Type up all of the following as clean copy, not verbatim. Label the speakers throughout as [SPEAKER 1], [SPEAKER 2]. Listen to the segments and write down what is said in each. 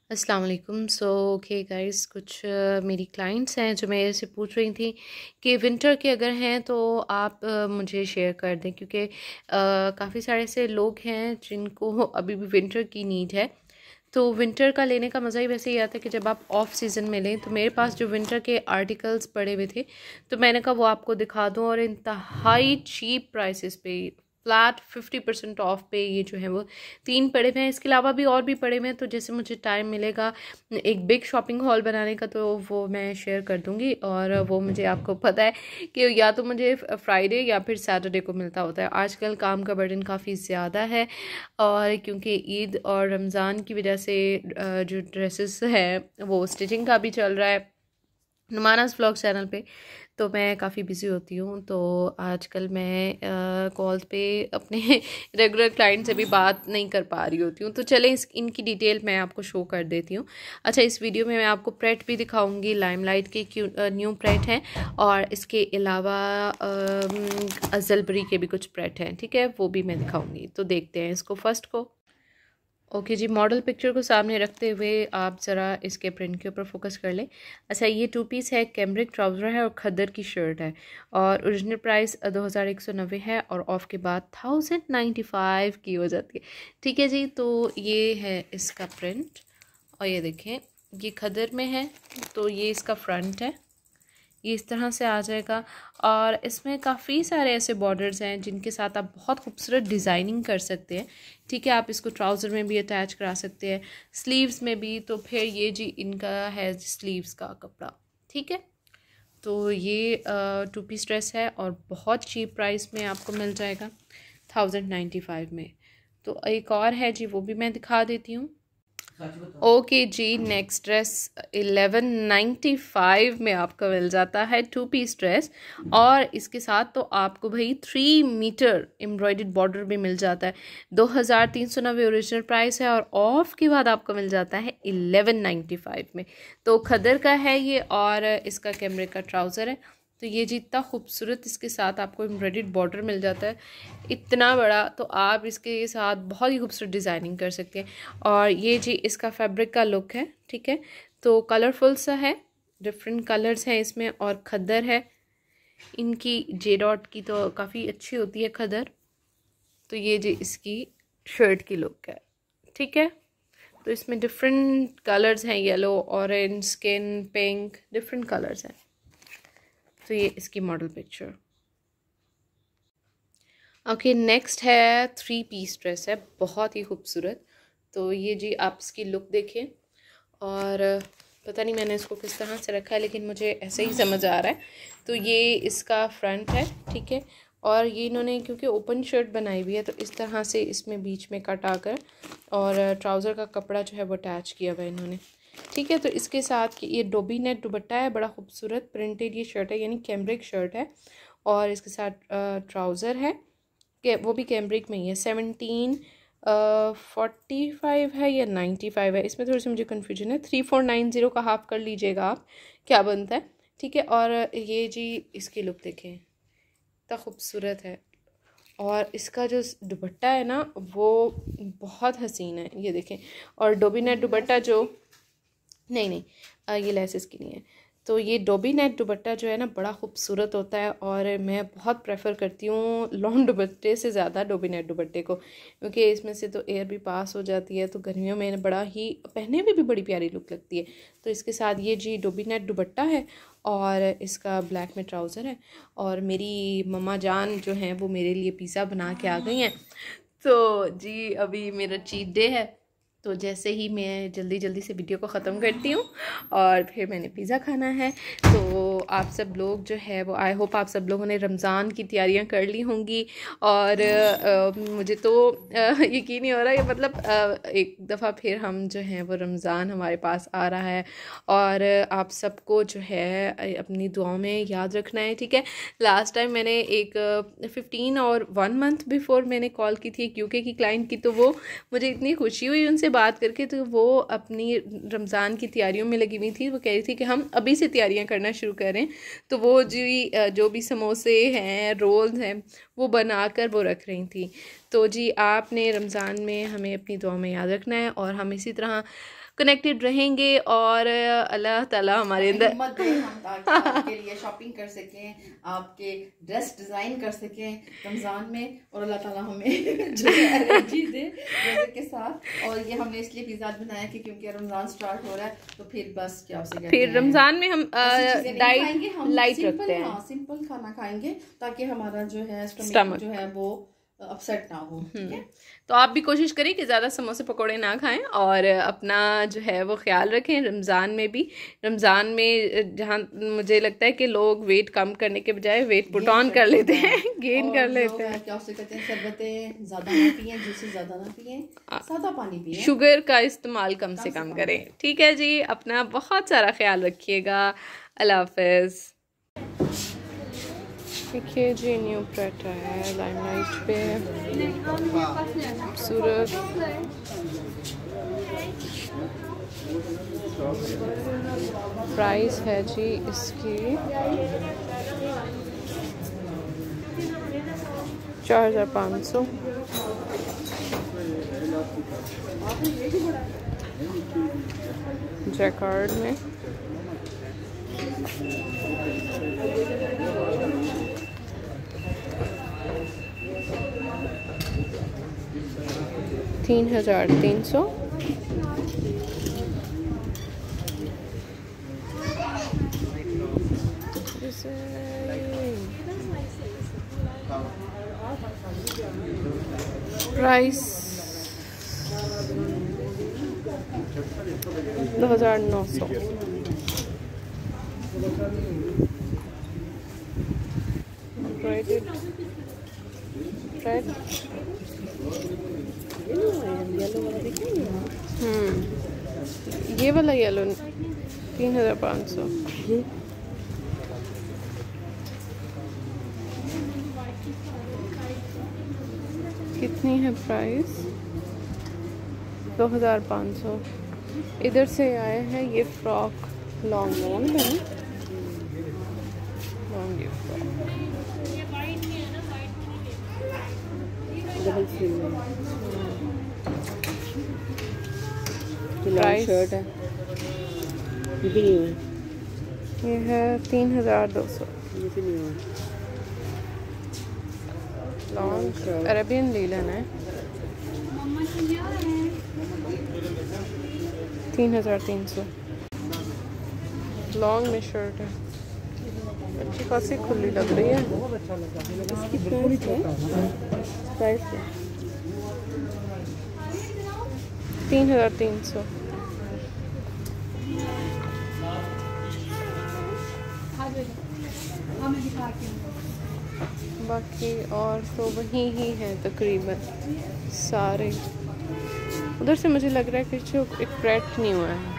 [SPEAKER 1] अस्सलाम वालेकुम। So okay guys, कुछ मेरी क्लाइंट्स हैं जो मेरे से पूछ रही थी कि विंटर के अगर हैं तो आप मुझे शेयर कर दें, क्योंकि काफ़ी सारे ऐसे लोग हैं जिनको अभी भी विंटर की नीड है। तो विंटर का लेने का मज़ा ही वैसे ही आता है कि जब आप ऑफ सीज़न में लें। तो मेरे पास जो विंटर के आर्टिकल्स पड़े हुए थे तो मैंने कहा वो आपको दिखा दूँ, और इंतहाई चीप प्राइसेस पे, फ्लैट 50% ऑफ पे ये जो है वो 3 पड़े हुए हैं। इसके अलावा भी और भी पड़े हुए हैं, तो जैसे मुझे टाइम मिलेगा एक बिग शॉपिंग हॉल बनाने का तो वो मैं शेयर कर दूँगी। और वो मुझे, आपको पता है कि या तो मुझे फ्राइडे या फिर सैटरडे को मिलता होता है। आजकल काम का बर्डन काफ़ी ज़्यादा है, और क्योंकि ईद और रमज़ान की वजह से जो ड्रेसेस है वो स्टिचिंग का भी चल रहा है नुमानाज़ व्लॉग चैनल पे, तो मैं काफ़ी बिज़ी होती हूँ। तो आजकल मैं कॉल्स पे अपने रेगुलर क्लाइंट से भी बात नहीं कर पा रही होती हूँ। तो चलें इनकी डिटेल मैं आपको शो कर देती हूँ। अच्छा, इस वीडियो में मैं आपको प्रेट भी दिखाऊंगी, लाइमलाइट के न्यू प्रेट हैं, और इसके अलावा अजलबरी के भी कुछ प्रेट हैं, ठीक है, वो भी मैं दिखाऊंगी। तो देखते हैं इसको फर्स्ट को। ओके जी, मॉडल पिक्चर को सामने रखते हुए आप ज़रा इसके प्रिंट के ऊपर फोकस कर लें। अच्छा, ये 2 पीस है, कैमरिक ट्राउज़र है और खद्दर की शर्ट है, और ओरिजिनल प्राइस 2190 है, और ऑफ़ के बाद 1095 की हो जाती है। ठीक है जी, तो ये है इसका प्रिंट, और ये देखें ये खद्दर में है, तो ये इसका फ्रंट है, ये इस तरह से आ जाएगा। और इसमें काफ़ी सारे ऐसे बॉर्डर्स हैं जिनके साथ आप बहुत खूबसूरत डिज़ाइनिंग कर सकते हैं। ठीक है, आप इसको ट्राउज़र में भी अटैच करा सकते हैं, स्लीव्स में भी। तो फिर ये जी इनका है स्लीव्स का कपड़ा। ठीक है, तो ये 2 पीस ड्रेस है और बहुत चीप प्राइस में आपको मिल जाएगा, 1095 में। तो एक और है जी, वो भी मैं दिखा देती हूँ। ओके जी, नेक्स्ट ड्रेस 1195 में आपको मिल जाता है, 2 पीस ड्रेस, और इसके साथ तो आपको भाई 3 मीटर एम्ब्रॉयडर्ड बॉर्डर भी मिल जाता है। 2390 ओरिजिनल प्राइस है, और ऑफ के बाद आपको मिल जाता है 1195 में। तो खदर का है ये, और इसका कैमरे का ट्राउज़र है। तो ये जी इतना खूबसूरत इसके साथ आपको एम्ब्रॉयडर्ड बॉर्डर मिल जाता है, इतना बड़ा। तो आप इसके साथ बहुत ही खूबसूरत डिज़ाइनिंग कर सकते हैं। और ये जी इसका फैब्रिक का लुक है। ठीक है, तो कलरफुल सा है, डिफरेंट कलर्स हैं इसमें, और खद्दर है इनकी जे डॉट की तो काफ़ी अच्छी होती है खद्दर। तो ये जी इसकी शर्ट की लुक है। ठीक है, तो इसमें डिफरेंट कलर्स हैं, yellow, orange, skin, pink, different colours हैं। तो ये इसकी मॉडल पिक्चर। ओके, नेक्स्ट है 3 पीस ड्रेस है, बहुत ही खूबसूरत। तो ये जी आप इसकी लुक देखें, और पता नहीं मैंने इसको किस तरह से रखा है, लेकिन मुझे ऐसे ही समझ आ रहा है। तो ये इसका फ्रंट है, ठीक है, और ये इन्होंने क्योंकि ओपन शर्ट बनाई हुई है तो इस तरह से इसमें बीच में कट आकर, और ट्राउज़र का कपड़ा जो है वो अटैच किया हुआ है इन्होंने। ठीक है, तो इसके साथ ये डोबी नेट दुपट्टा है, बड़ा खूबसूरत प्रिंटेड ये शर्ट है, यानी कैमरिक शर्ट है, और इसके साथ ट्राउज़र है, वो भी कैम्ब्रिक में ही है। 1745 है या 95 है, इसमें थोड़ी सी मुझे कन्फ्यूजन है। 3490 का हाफ कर लीजिएगा आप, क्या बनता है। ठीक है, और ये जी इसकी लुक देखें, इतना खूबसूरत है, और इसका जो दुपट्टा है ना वो बहुत हसीन है, ये देखें। और डोबी नेट दुपट्टा जो, नहीं नहीं, ये लेसेस की नहीं है। तो ये डोबी नेट दुपट्टा जो है ना बड़ा खूबसूरत होता है, और मैं बहुत प्रेफर करती हूँ लॉन दुपट्टे से ज़्यादा डोबी नेट दुपट्टे को, क्योंकि इसमें से तो एयर भी पास हो जाती है, तो गर्मियों में बड़ा ही पहनने में भी बड़ी प्यारी लुक लगती है। तो इसके साथ ये जी डोबी नेट दुपट्टा है, और इसका ब्लैक में ट्राउज़र है। और मेरी मम्मा जान जो हैं वो मेरे लिए पिज़्ज़ा बना के आ गई हैं। तो जी अभी मेरा चीट डे है, तो जैसे ही मैं जल्दी जल्दी से वीडियो को ख़त्म करती हूँ और फिर मैंने पिज़्ज़ा खाना है। तो आप सब लोग जो है वो, आई होप आप सब लोगों ने रमज़ान की तैयारियां कर ली होंगी। और मुझे तो यकीन नहीं हो रहा, ये मतलब एक दफ़ा फिर हम जो हैं वो रमज़ान हमारे पास आ रहा है, और आप सबको जो है अपनी दुआओं में याद रखना है। ठीक है, लास्ट टाइम मैंने एक 15 और 1 मंथ बिफोर मैंने कॉल की थी एक यूके की क्लाइंट की, तो वो मुझे इतनी खुशी हुई उनसे बात करके। तो वो अपनी रमज़ान की तैयारियों में लगी हुई थी, वो कह रही थी कि हम अभी से तैयारियां करना शुरू करें। तो वो जो भी समोसे हैं, रोल्स हैं, वो बनाकर वो रख रही थी। तो जी आपने रमज़ान में हमें अपनी दुआ में याद रखना है और हम इसी तरह कनेक्टेड रहेंगे और अल्लाह ताला हमारे अंदर
[SPEAKER 2] हिम्मत दे हम ताकि आपके लिए शॉपिंग कर सकें, आपके ड्रेस डिज़ाइन कर सकें रमज़ान में, और अल्लाह ताला हमें जो है एनर्जी दे रोज़े के साथ। और ये हमने इसलिए पिज़्ज़ा बनाया कि क्योंकि रमज़ान स्टार्ट हो रहा है, तो फिर बस क्या उसे
[SPEAKER 1] फिर रमज़ान में हम डाइट लाइट रखते हैं,
[SPEAKER 2] सिंपल खाना खाएंगे ताकि हमारा जो है स्टमक जो है वो अपसेट ना हो। ठीक है,
[SPEAKER 1] तो आप भी कोशिश करें कि ज़्यादा समोसे पकौड़े ना खाएं और अपना जो है वो ख्याल रखें रमज़ान में भी। रमज़ान में जहाँ मुझे लगता है कि लोग वेट कम करने के बजाय वेट पुट ऑन कर लेते हैं, गेन कर लेते हैं।
[SPEAKER 2] क्या उसे कहते हैं, शरबतें ज़्यादा ना पिएं, जूसेस ज़्यादा ना पिएं, सादा पानी पिएं,
[SPEAKER 1] शुगर का इस्तेमाल कम से कम करें। ठीक है जी, अपना बहुत सारा ख्याल रखिएगा। अल्लाह हाफ़िज़। देखिए जी न्यू प्लेटर है लाइमलाइट पे, खूबसूरत। प्राइस है जी इसकी 4500। जैकार्ड में $3,300। प्राइस 2,900। ये वाला येलो 3,500। कितनी है प्राइस? 2,500। इधर से आए हैं ये फ्रॉक, लॉन्ग लॉन्ग है, लॉन्ग ये फ्रॉक
[SPEAKER 2] शर्ट है, ये भी नहीं है,
[SPEAKER 1] ये है 3,200। लॉन्ग अरेबियन लीलन है, 3,300। लॉन्ग में शर्ट है, अच्छी खासी खुली लग रही है।
[SPEAKER 2] इसकी प्राइस है
[SPEAKER 1] 3,300। बाकी और तो वही ही है तकरीबन सारे। उधर से मुझे लग रहा है कि जो एक प्रेट नहीं हुआ है।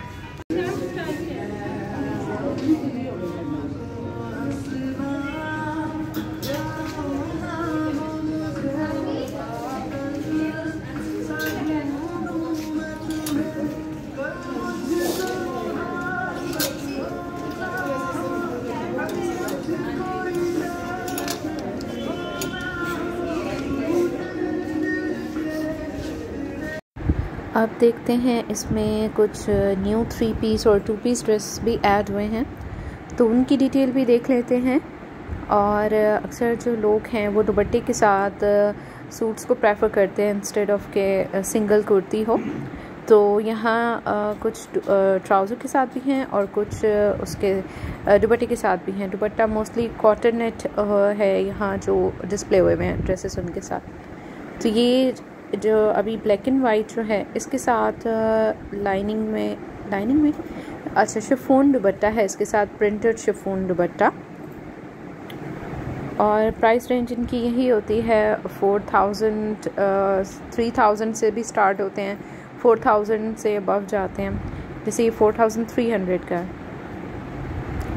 [SPEAKER 1] अब देखते हैं इसमें कुछ न्यू 3 पीस और 2 पीस ड्रेस भी ऐड हुए हैं, तो उनकी डिटेल भी देख लेते हैं। और अक्सर जो लोग हैं वो दुपट्टे के साथ सूट्स को प्रेफर करते हैं इंस्टेड ऑफ के सिंगल कुर्ती हो। तो यहाँ कुछ ट्राउज़र के साथ भी हैं और कुछ उसके दुपट्टे के साथ भी हैं। दुपट्टा मोस्टली कॉटन नेट है यहाँ जो डिस्प्ले हुए हैं ड्रेसेस उनके साथ। तो ये जो अभी ब्लैक एंड वाइट जो है इसके साथ लाइनिंग में अच्छा शिफॉन दुपट्टा है, इसके साथ प्रिंटेड शिफॉन दुपट्टा। और प्राइस रेंज इनकी यही होती है 4,000 3,000 से भी स्टार्ट होते हैं, 4,000 से अबव जाते हैं। जैसे ये 4,300 का है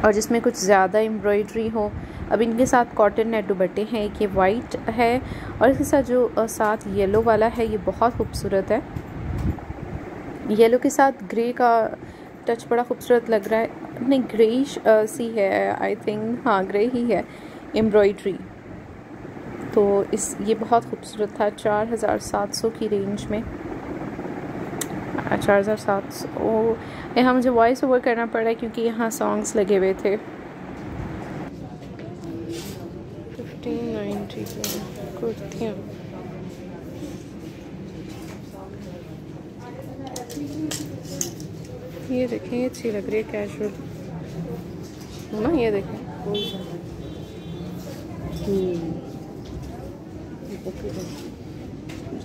[SPEAKER 1] और जिसमें कुछ ज़्यादा एम्ब्रॉयडरी हो। अब इनके साथ कॉटन नेट दुपट्टे हैं, एक ये वाइट है और इसके साथ जो साथ येलो वाला है ये बहुत खूबसूरत है। येलो के साथ ग्रे का टच बड़ा खूबसूरत लग रहा है, नहीं ग्रेइश सी है आई थिंक, हाँ ग्रे ही है एम्ब्रॉयडरी। तो ये बहुत खूबसूरत था। 4700 की रेंज में, 4700। यहाँ मुझे वॉइस ओवर करना पड़ा क्योंकि यहाँ सॉन्ग्स लगे हुए थे। 1590 की कुर्तियाँ, ये देखें, ये अच्छी लग रही है कैजुअल ना। ये देखें,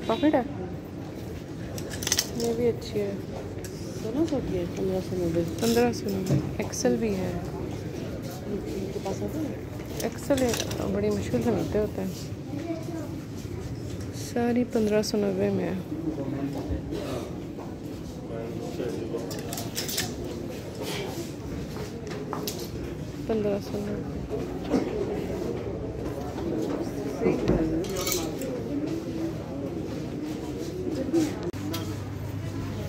[SPEAKER 1] पॉकेट है, ये भी अच्छी है। 1590 एक्सेल भी है। एक्सेल बड़ी मुश्किल से मिलते होते हैं। सारी 1590 में है।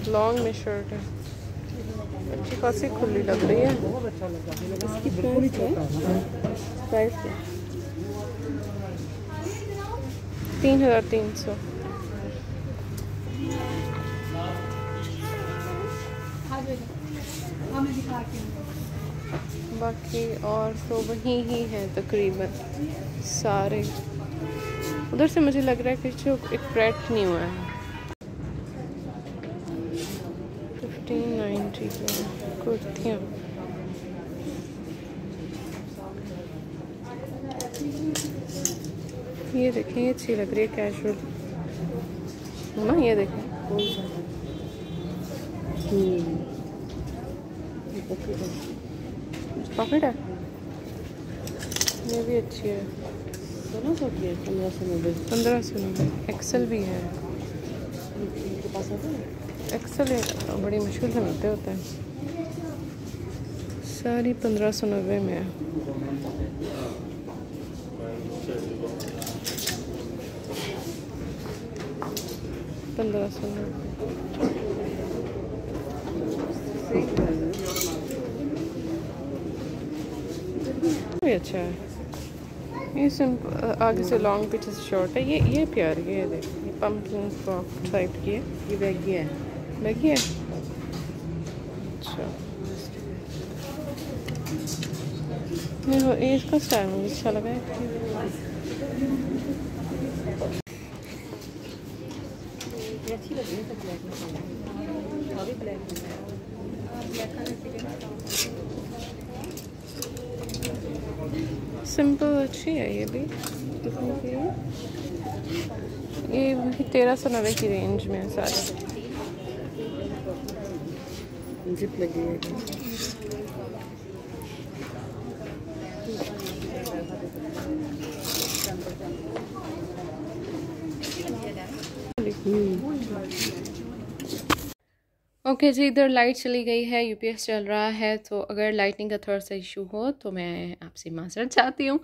[SPEAKER 1] लॉन्ग में शर्ट है, अच्छी खासी खुली लग रही है। इसकी प्राइस है 3300। बाकी और तो वही ही है तकरीबन सारे। उधर से मुझे लग रहा है कि जो अट्रैक्ट नहीं हुआ है। 1590 की कुर्तियाँ, ये देखें, ये अच्छी लग रही है कैजुअल ना। ये देखें, पॉकेट है, ये भी अच्छी है। 1590 एक्सेल भी है। एक्सेल बड़ी मुश्किल से मिलते होते हैं। सारी 1590 में है। भी अच्छा है। ये सिंपल आगे से लॉन्ग पीछे से शॉर्ट है। ये प्यारी है, ये देखिए, ये पंपकिन फ्रॉक टाइप की है। ये बैगी है, बैगी है। अच्छा, ये इसका स्टाइल मुझे अच्छा लगा है। अच्छी लग रही है ब्लैक में। सिंपल अच्छी है ये भी। कितने की है ये? 1390 की रेंज में है सारे। जिप लगी है। ओके जी, इधर लाइट चली गई है, यूपीएस चल रहा है, तो अगर लाइटिंग का थोड़ा सा इशू हो तो मैं आपसे माजरत चाहती हूँ।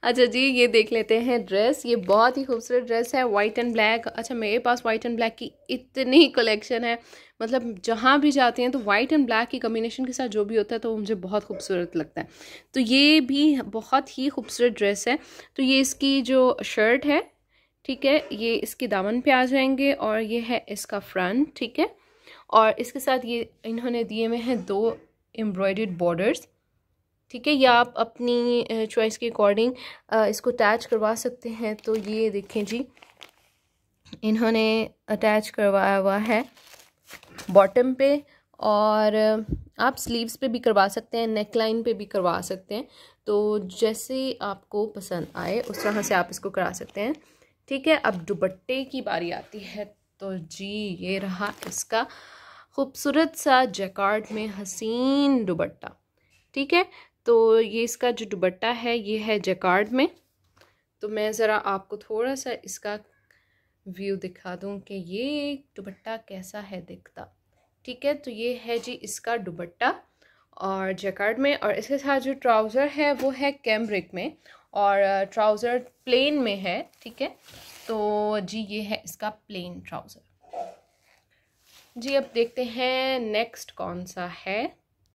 [SPEAKER 1] अच्छा जी, ये देख लेते हैं ड्रेस। ये बहुत ही खूबसूरत ड्रेस है, वाइट एंड ब्लैक। अच्छा, मेरे पास वाइट एंड ब्लैक की इतनी कलेक्शन है, मतलब जहाँ भी जाते हैं तो वाइट एंड ब्लैक की कम्बिनेशन के साथ जो भी होता है तो मुझे बहुत खूबसूरत लगता है। तो ये भी बहुत ही खूबसूरत ड्रेस है। तो ये इसकी जो शर्ट है, ठीक है, ये इसके दामन पे आ जाएंगे और ये है इसका फ्रंट, ठीक है। और इसके साथ ये इन्होंने दिए हुए हैं 2 एम्ब्रॉयडर्ड बॉर्डर्स, ठीक है। या आप अपनी चॉइस के अकॉर्डिंग इसको अटैच करवा सकते हैं। तो ये देखें जी, इन्होंने अटैच करवाया हुआ है बॉटम पे, और आप स्लीव्स पे भी करवा सकते हैं, नेक लाइन पे भी करवा सकते हैं। तो जैसे आपको पसंद आए उस तरह से आप इसको करा सकते हैं, ठीक है। अब दुपट्टे की बारी आती है। तो जी, ये रहा इसका खूबसूरत सा जैकार्ड में हसीन दुपट्टा, ठीक है। तो ये इसका जो दुपट्टा है ये है जैकार्ड में। तो मैं ज़रा आपको थोड़ा सा इसका व्यू दिखा दूं कि ये दुपट्टा कैसा है दिखता, ठीक है। तो ये है जी इसका दुपट्टा और जैकार्ड में, और इसके साथ जो ट्राउज़र है वो है कैम्ब्रिक में, और ट्राउज़र प्लेन में है, ठीक है। तो जी, ये है इसका प्लेन ट्राउज़र। जी, अब देखते हैं नेक्स्ट कौन सा है।